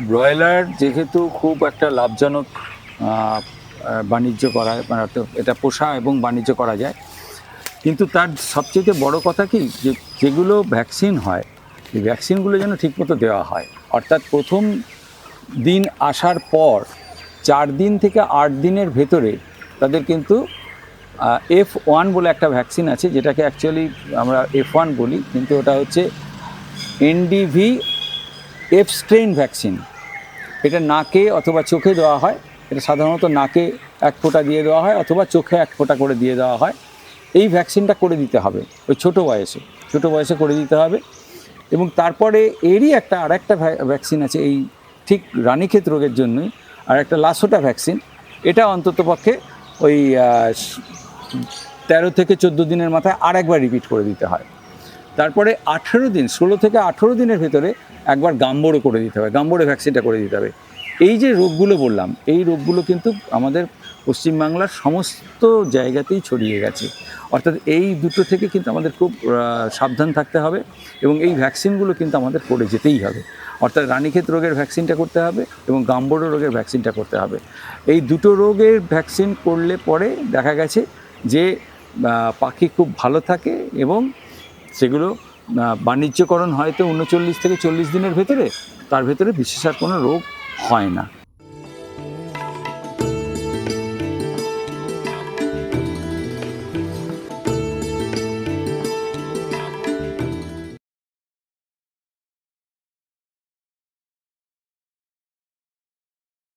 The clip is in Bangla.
ব্রয়লার যেহেতু খুব একটা লাভজনক বাণিজ্য করা, মানে এটা পোষা এবং বাণিজ্য করা যায়, কিন্তু তার সবচেয়ে বড় কথা কি, যে যেগুলো ভ্যাকসিন হয়, এই ভ্যাকসিনগুলো যেন ঠিকমতো দেওয়া হয়। অর্থাৎ প্রথম দিন আসার পর 4 দিন থেকে 8 দিনের ভেতরে তাদের কিন্তু F1 বলে একটা ভ্যাকসিন আছে, যেটাকে অ্যাকচুয়ালি আমরা F1 বলি, কিন্তু ওটা হচ্ছে এনডিভি এফ স্ট্রেন ভ্যাকসিন। এটা নাকে অথবা চোখে দেওয়া হয়। এটা সাধারণত নাকে 1 ফোঁটা দিয়ে দেওয়া হয় অথবা চোখে 1 ফোঁটা করে দিয়ে দেওয়া হয়। এই ভ্যাকসিনটা করে দিতে হবে ওই ছোটো বয়সে করে দিতে হবে। এবং তারপরে এরই আরেকটা ভ্যাকসিন আছে এই ঠিক রানীক্ষেত রোগের জন্যই, আর একটা লাসোটা ভ্যাকসিন। এটা অন্ততপক্ষে ওই 13 থেকে 14 দিনের মাথায় আরেকবার রিপিট করে দিতে হয়। তারপরে 16 থেকে 18 দিনের ভেতরে একবার গাম্বড়ো করে দিতে হবে, গাম্বড়ো ভ্যাকসিনটা করে দিতে হবে। এই যে রোগগুলো বললাম, এই রোগগুলো কিন্তু আমাদের পশ্চিমবাংলার সমস্ত জায়গাতেই ছড়িয়ে গেছে। অর্থাৎ এই দুটো থেকে কিন্তু আমাদের খুব সাবধান থাকতে হবে এবং এই ভ্যাকসিনগুলো কিন্তু আমাদের করে যেতেই হবে। অর্থাৎ রানীক্ষেত রোগের ভ্যাকসিনটা করতে হবে এবং গাম্বড়ো রোগের ভ্যাকসিনটা করতে হবে। এই দুটো রোগের ভ্যাকসিন করলে পরে দেখা গেছে যে পাখি খুব ভালো থাকে এবং সেগুলো বাণিজ্যকরণ হয়তো 39 থেকে 40 দিনের ভেতরে, তার ভেতরে বিশেষ আর কোনো রোগ হয় না।